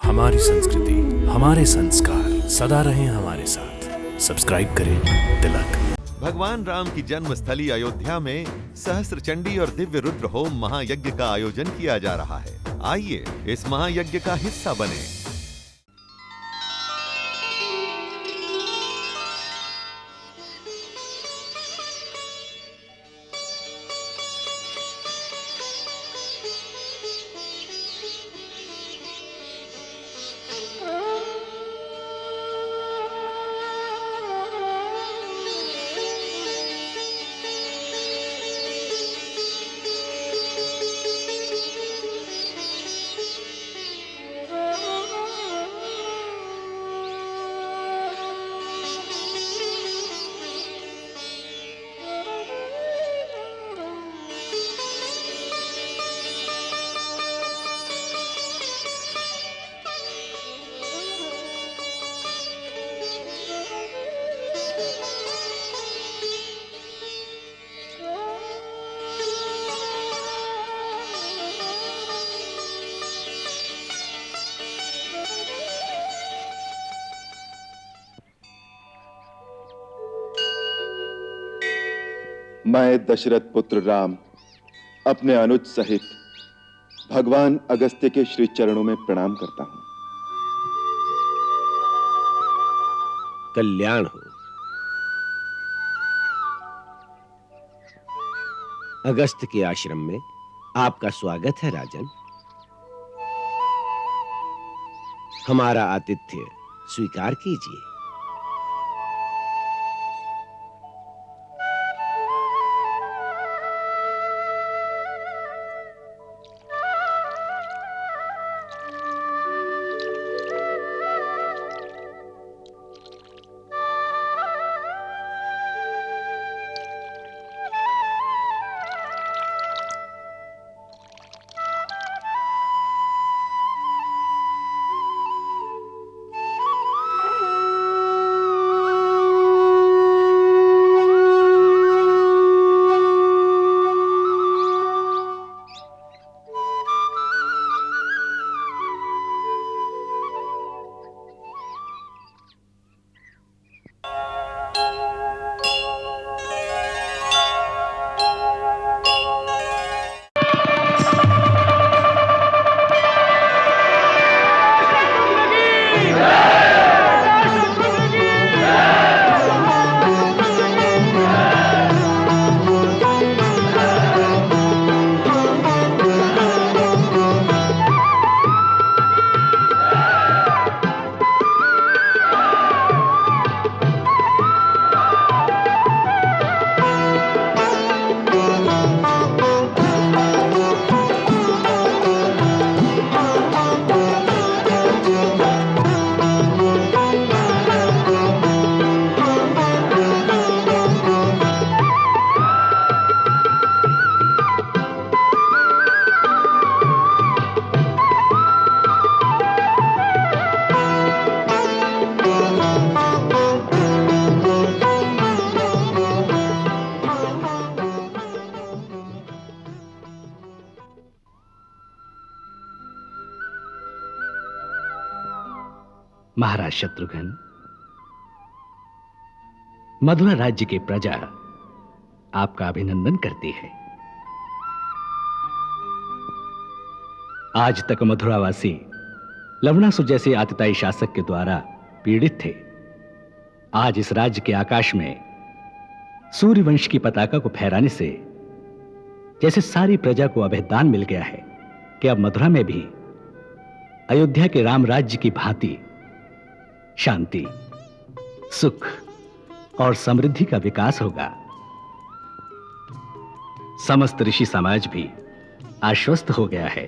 हमारी संस्कृति, हमारे संस्कार सदा रहें हमारे साथ। सब्सक्राइब करें तिलक। भगवान राम की जन्मस्थली अयोध्या में सहस्त्र चंडी और दिव्य रुद्र होम महायज्ञ का आयोजन किया जा रहा है। आइए इस महायज्ञ का हिस्सा बने। मैं दशरथ पुत्र राम अपने अनुज सहित भगवान अगस्त्य के श्री चरणों में प्रणाम करता हूं। कल्याण हो। अगस्त्य के आश्रम में आपका स्वागत है राजन। हमारा आतिथ्य स्वीकार कीजिए। महाराज शत्रुघ्न, मथुरा राज्य की प्रजा आपका अभिनंदन करती है। आज तक मथुरावासी लवणासुर जैसे आतताई शासक के द्वारा पीड़ित थे। आज इस राज्य के आकाश में सूर्यवंश की पताका को फहराने से जैसे सारी प्रजा को अभेदान मिल गया है कि अब मथुरा में भी अयोध्या के राम राज्य की भांति शांति, सुख और समृद्धि का विकास होगा। समस्त ऋषि समाज भी आश्वस्त हो गया है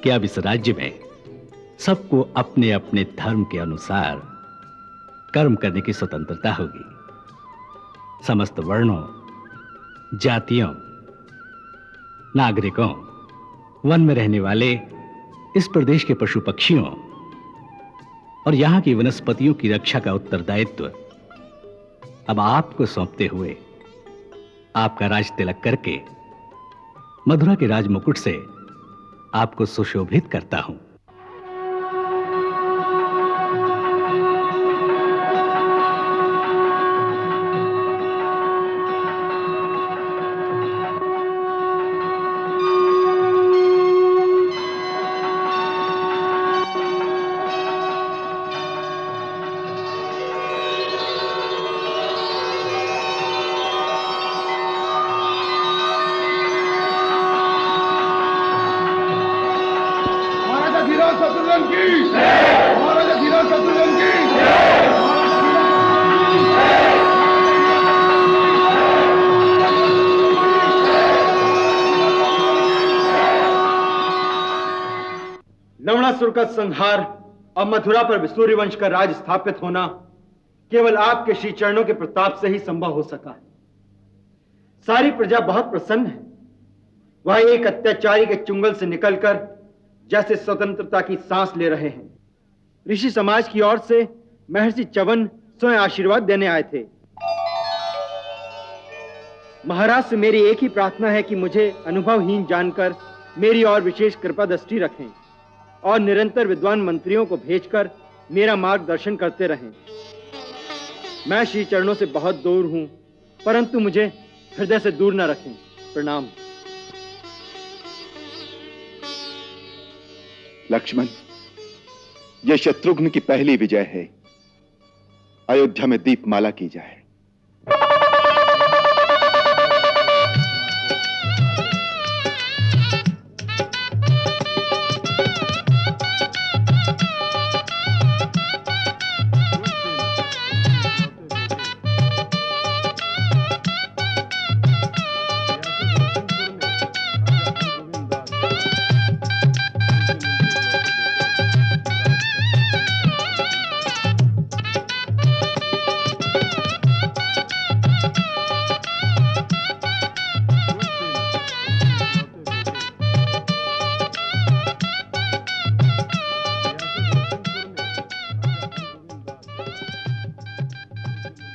कि अब इस राज्य में सबको अपने अपने धर्म के अनुसार कर्म करने की स्वतंत्रता होगी। समस्त वर्णों, जातियों, नागरिकों, वन में रहने वाले इस प्रदेश के पशु पक्षियों और यहां की वनस्पतियों की रक्षा का उत्तरदायित्व अब आपको सौंपते हुए आपका राज तिलक करके मथुरा के राजमुकुट से आपको सुशोभित करता हूं। वृत्रासुर का संहार और मथुरा पर सूर्यवंश का राज स्थापित होना केवल आपके श्री चरणों के प्रताप से ही संभव हो सका। सारी प्रजा बहुत प्रसन्न है। वह एक अत्याचारी के चुंगल से निकलकर जैसे स्वतंत्रता की सांस ले रहे हैं। ऋषि समाज की ओर से महर्षि च्यवन स्वयं आशीर्वाद देने आए थे। महाराज से मेरी एक ही प्रार्थना है कि मुझे अनुभवहीन जानकर मेरी और विशेष कृपा दृष्टि रखें और निरंतर विद्वान मंत्रियों को भेजकर मेरा मार्गदर्शन करते रहें। मैं श्री चरणों से बहुत दूर हूं, परंतु मुझे हृदय से दूर न रखें। प्रणाम। लक्ष्मण, यह शत्रुघ्न की पहली विजय है। अयोध्या में दीपमाला की जाए।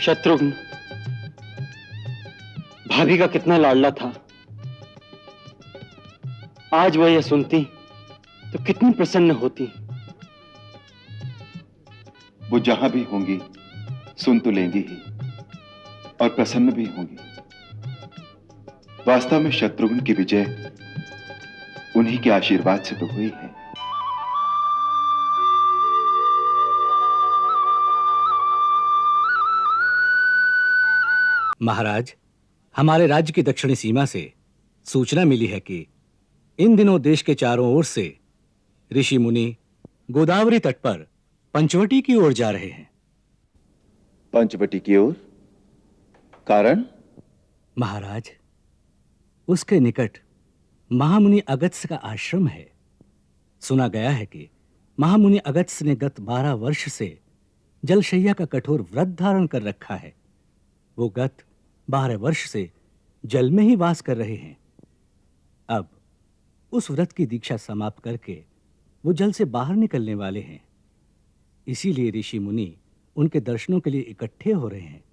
शत्रुघ्न भाभी का कितना लाडला था। आज वह यह सुनती तो कितनी प्रसन्न होती। वो जहां भी होंगी सुन तो लेंगी ही और प्रसन्न भी होंगी। वास्तव में शत्रुघ्न की विजय उन्हीं के आशीर्वाद से तो हुई है। महाराज, हमारे राज्य की दक्षिणी सीमा से सूचना मिली है कि इन दिनों देश के चारों ओर से ऋषि मुनि गोदावरी तट पर पंचवटी की ओर जा रहे हैं। पंचवटी की ओर? कारण? महाराज, उसके निकट महामुनि अगस्त्य का आश्रम है। सुना गया है कि महामुनि अगस्त्य ने गत 12 वर्ष से जलशैया का कठोर व्रत धारण कर रखा है। वो गत 12 वर्ष से जल में ही वास कर रहे हैं। अब उस व्रत की दीक्षा समाप्त करके वो जल से बाहर निकलने वाले हैं। इसीलिए ऋषि मुनि उनके दर्शनों के लिए इकट्ठे हो रहे हैं।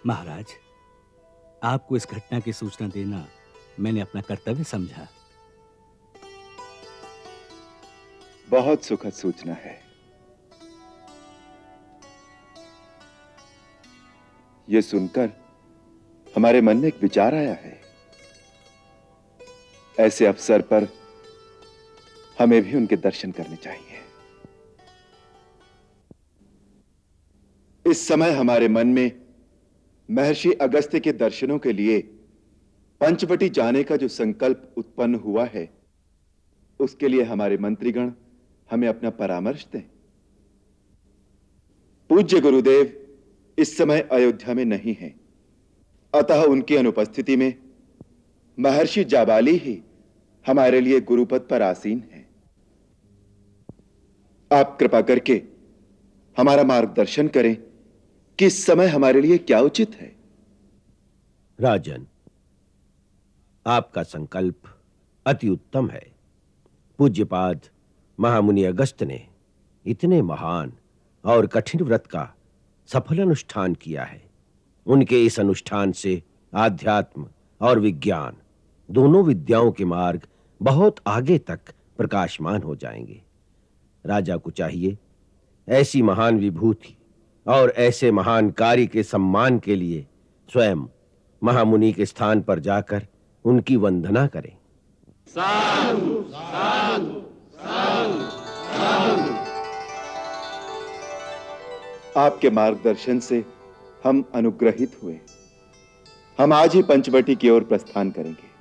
महाराज, आपको इस घटना की सूचना देना मैंने अपना कर्तव्य समझा। बहुत सुखद सूचना है। यह सुनकर हमारे मन में एक विचार आया है। ऐसे अवसर पर हमें भी उनके दर्शन करने चाहिए। इस समय हमारे मन में महर्षि अगस्त्य के दर्शनों के लिए पंचवटी जाने का जो संकल्प उत्पन्न हुआ है, उसके लिए हमारे मंत्रीगण हमें अपना परामर्श दें। पूज्य गुरुदेव इस समय अयोध्या में नहीं हैं, अतः उनकी अनुपस्थिति में महर्षि जाबाली ही हमारे लिए गुरुपद पर आसीन है। आप कृपा करके हमारा मार्गदर्शन करें कि इस समय हमारे लिए क्या उचित है। राजन, आपका संकल्प अति उत्तम है। पूज्यपाद महामुनि अगस्त्य ने इतने महान और कठिन व्रत का सफल अनुष्ठान किया है। उनके इस अनुष्ठान से आध्यात्म और विज्ञान दोनों विद्याओं के मार्ग बहुत आगे तक प्रकाशमान हो जाएंगे। राजा को चाहिए ऐसी महान विभूति और ऐसे महान कार्य के सम्मान के लिए स्वयं महामुनि के स्थान पर जाकर उनकी वंदना करें। साधु साधु साधु साधु। आपके मार्गदर्शन से हम अनुग्रहित हुए। हम आज ही पंचवटी की ओर प्रस्थान करेंगे।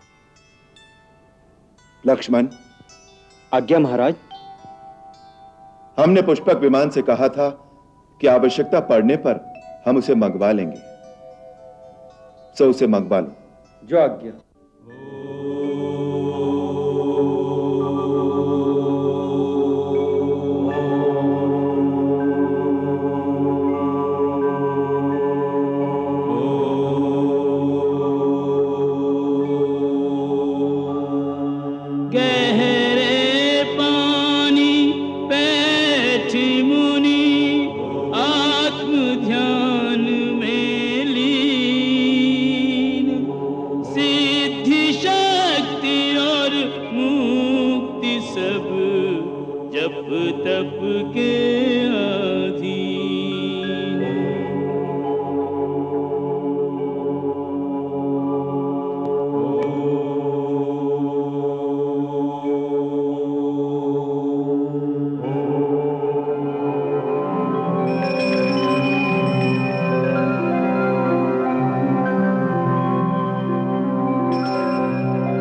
लक्ष्मण। आज्ञा महाराज। हमने पुष्पक विमान से कहा था कि आवश्यकता पड़ने पर हम उसे मंगवा लेंगे, सो उसे मंगवा लो। जो आज्ञा। जप तप के अधीन।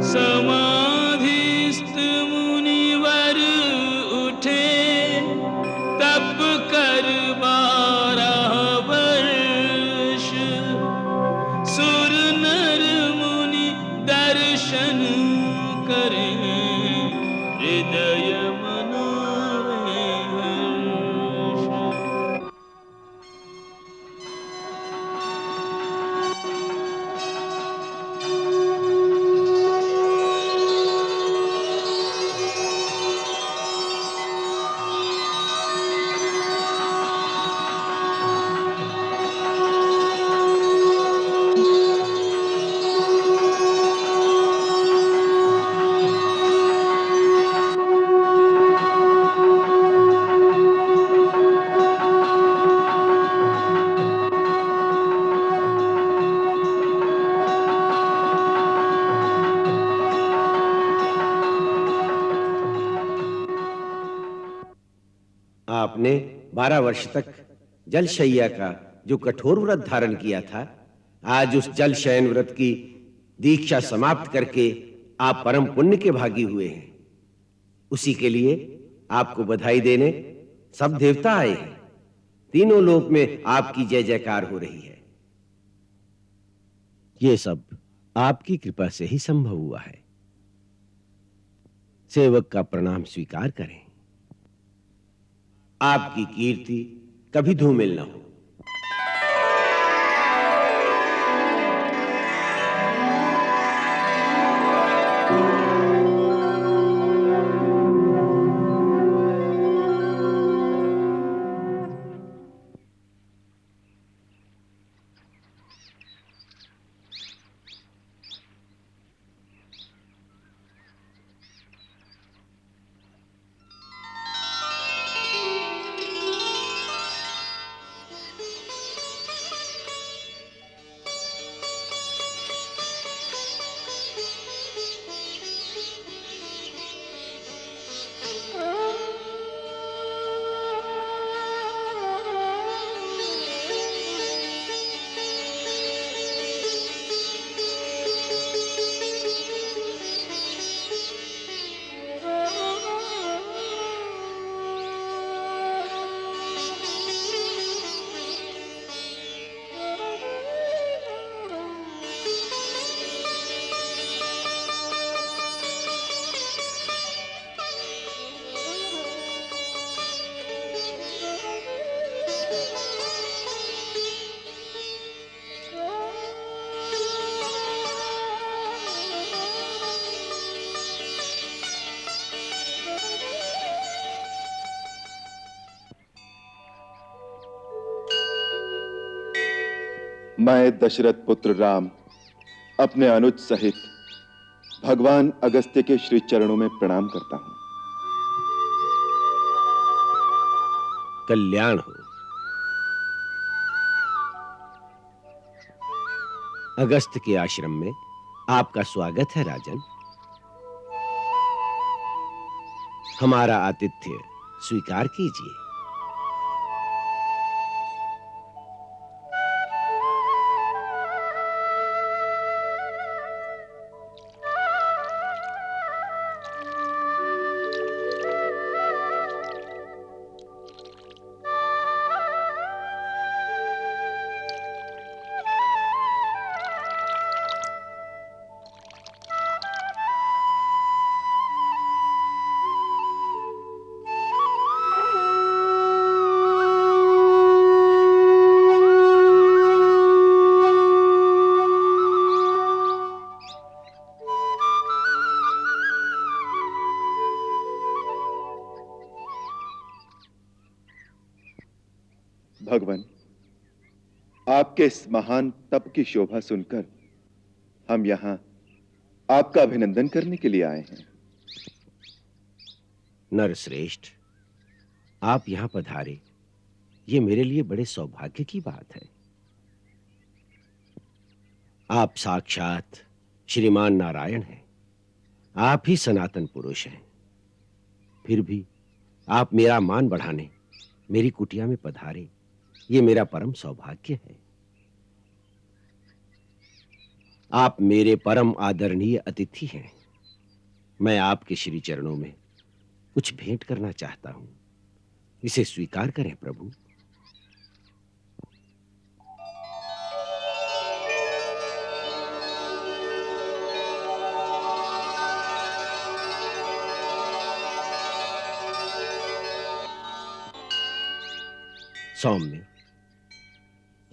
समाधिस्थ मुनिवर उठे तप कर 12 वर्ष। सुर नर मुनि दर्शन करें हृदय मनावे हर्ष। आपने 12 वर्ष तक जलशय्या का जो कठोर व्रत धारण किया था, आज उस जल शयन व्रत की दीक्षा समाप्त करके आप परम पुण्य के भागी हुए हैं। उसी के लिए आपको बधाई देने सब देवता आए हैं। तीनों लोक में आपकी जय जयकार हो रही है। ये सब आपकी कृपा से ही संभव हुआ है। सेवक का प्रणाम स्वीकार करें। आपकी कीर्ति कभी धूमिल न हो। मैं दशरथ पुत्र राम अपने अनुज सहित भगवान अगस्त्य के श्री चरणों में प्रणाम करता हूं। कल्याण हो। अगस्त्य के आश्रम में आपका स्वागत है राजन। हमारा आतिथ्य स्वीकार कीजिए। भगवान, आपके इस महान तप की शोभा सुनकर हम यहां आपका अभिनंदन करने के लिए आए हैं। नरश्रेष्ठ, आप यहां पधारे, ये मेरे लिए बड़े सौभाग्य की बात है। आप साक्षात श्रीमान नारायण हैं। आप ही सनातन पुरुष हैं। फिर भी आप मेरा मान बढ़ाने मेरी कुटिया में पधारे, ये मेरा परम सौभाग्य है। आप मेरे परम आदरणीय अतिथि हैं। मैं आपके श्री चरणों में कुछ भेंट करना चाहता हूं, इसे स्वीकार करें प्रभु। सौम्य,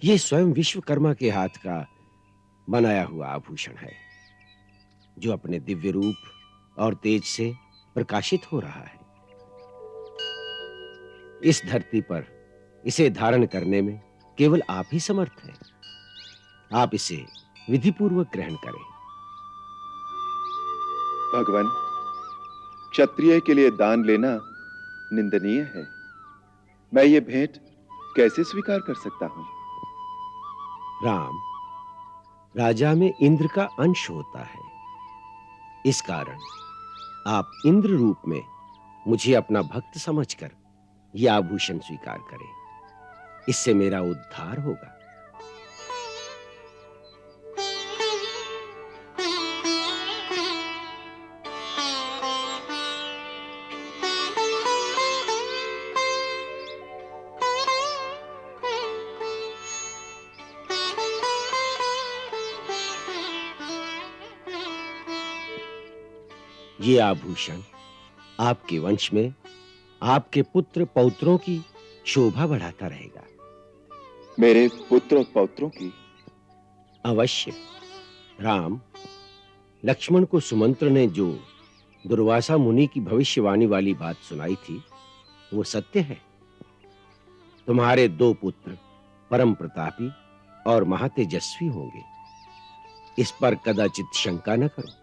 ये स्वयं विश्वकर्मा के हाथ का बनाया हुआ आभूषण है, जो अपने दिव्य रूप और तेज से प्रकाशित हो रहा है। इस धरती पर इसे धारण करने में केवल आप ही समर्थ हैं। आप इसे विधिपूर्वक ग्रहण करें। भगवान, क्षत्रिय के लिए दान लेना निंदनीय है। मैं ये भेंट कैसे स्वीकार कर सकता हूं? राम, राजा में इंद्र का अंश होता है। इस कारण आप इंद्र रूप में मुझे अपना भक्त समझकर यह आभूषण स्वीकार करें। इससे मेरा उद्धार होगा। ये आभूषण आपके वंश में आपके पुत्र पौत्रों की शोभा बढ़ाता रहेगा। मेरे पुत्र और पौत्रों की? अवश्य। राम, लक्ष्मण को सुमंत्र ने जो दुर्वासा मुनि की भविष्यवाणी वाली बात सुनाई थी, वो सत्य है। तुम्हारे 2 पुत्र परम प्रतापी और महातेजस्वी होंगे। इस पर कदाचित शंका न करो।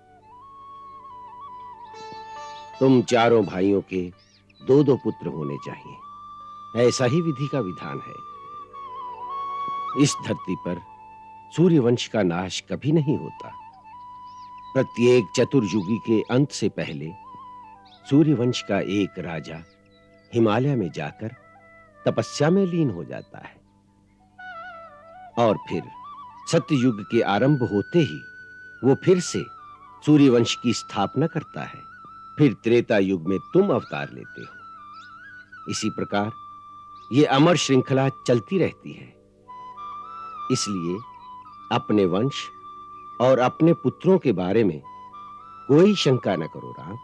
तुम चारों भाइयों के 2-2 पुत्र होने चाहिए, ऐसा ही विधि का विधान है। इस धरती पर सूर्यवंश का नाश कभी नहीं होता। प्रत्येक चतुर्युगी के अंत से पहले सूर्यवंश का एक राजा हिमालय में जाकर तपस्या में लीन हो जाता है, और फिर सत्ययुग के आरंभ होते ही वो फिर से सूर्यवंश की स्थापना करता है। फिर त्रेता युग में तुम अवतार लेते हो। इसी प्रकार ये अमर श्रृंखला चलती रहती है। इसलिए अपने वंश और अपने पुत्रों के बारे में कोई शंका न करो राम।